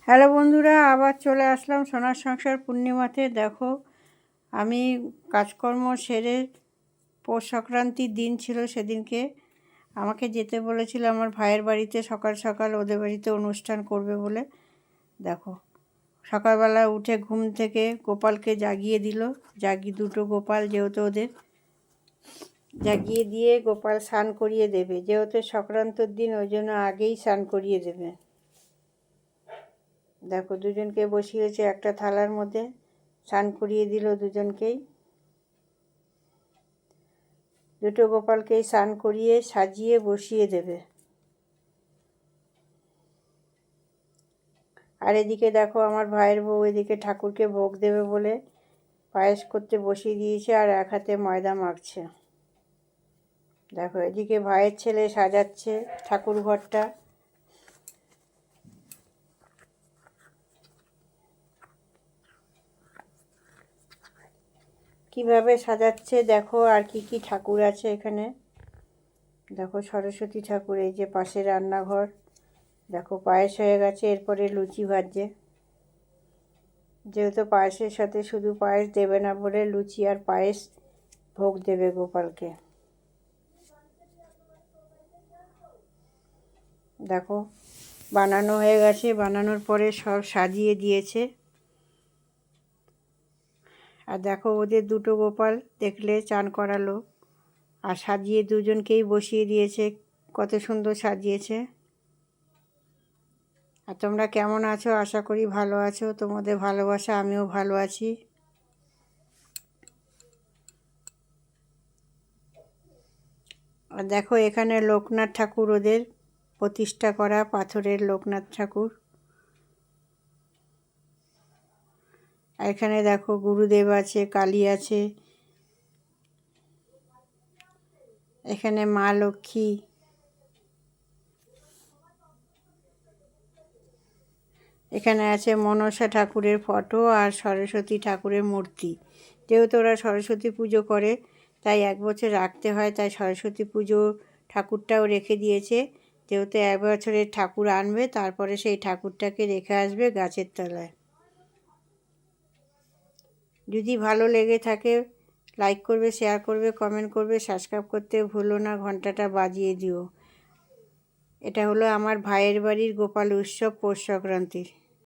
Hello বন্ধুরা, আবার চলে আসলাম সোনার সংসার পূর্ণিমাতে। দেখো, আমি কাজকর্ম সেরে পৌষ সংক্রান্তির দিন ছিল, সেদিনকে আমাকে যেতে বলেছিল আমার ভাইয়ের বাড়িতে সকাল সকাল, ওদের বাড়িতে অনুষ্ঠান করবে বলে। দেখো, সকালবেলা উঠে ঘুম থেকে গোপালকে জাগিয়ে দিল। দুটো গোপাল, যেহেতু ওদের জাগিয়ে দিয়ে গোপাল স্নান করিয়ে দেবে, যেহেতু সংক্রান্তির দিন, ওই জন্য আগেই স্নান করিয়ে দেবে। দেখো, দুজনকে বসিয়েছে একটা থালার মধ্যে, স্নান করিয়ে দিল দুজনকেই। দুটো গোপালকেই স্নান করিয়ে সাজিয়ে বসিয়ে দেবে। আর এদিকে দেখো, আমার ভাইয়ের বউ এদিকে ঠাকুরকে ভোগ দেবে বলে পায়েস করতে বসিয়ে দিয়েছে, আর এক হাতে ময়দা মাখছে। দেখো, এদিকে ভাইয়ের ছেলে সাজাচ্ছে ঠাকুর ঘরটা। কিভাবে সাজাচ্ছে দেখো, আর কি কি ঠাকুর আছে এখানে। দেখো, সরস্বতী ঠাকুর, এই যে পাশে রান্নাঘর। দেখো, পায়েস হয়ে গেছে, এরপরে লুচি ভাজছে। যেহেতু পায়েসের সাথে শুধু পায়েস দেবে না বলে লুচি আর পায়েস ভোগ দেবে গোপালকে। দেখো, বানানো হয়ে গেছে, বানানোর পরে সব সাজিয়ে দিয়েছে। আর দেখো, ওদের দুটো গোপাল দেখলে চান করালো, আর সাজিয়ে দুজনকেই বসিয়ে দিয়েছে। কত সুন্দর সাজিয়েছে। আর তোমরা কেমন আছো? আশা করি ভালো আছো। তোমাদের ভালোবাসা আমিও ভালো আছি। আর দেখো, এখানে লোকনাথ ঠাকুর, ওদের প্রতিষ্ঠা করা পাথরের লোকনাথ ঠাকুর। আর এখানে দেখো, গুরুদেব আছে, কালী আছে, এখানে মা লক্ষ্মী, এখানে আছে মনসা ঠাকুরের ফটো আর সরস্বতী ঠাকুরের মূর্তি। যেহেতু ওরা সরস্বতী পুজো করে, তাই এক বছর রাখতে হয়, তাই সরস্বতী পুজো ঠাকুরটাও রেখে দিয়েছে। যেহেতু এক বছরের ঠাকুর আনবে, তারপরে সেই ঠাকুরটাকে রেখে আসবে গাছের তলায়। যদি ভালো লেগে থাকে, লাইক করবে, শেয়ার করবে, কমেন্ট করবে, সাবস্ক্রাইব করতে ভুলো না, ঘন্টাটা বাজিয়ে দিও। এটা হলো আমার ভাইয়ের বাড়ির গোপাল উৎসব পৌষ সংক্রান্তির।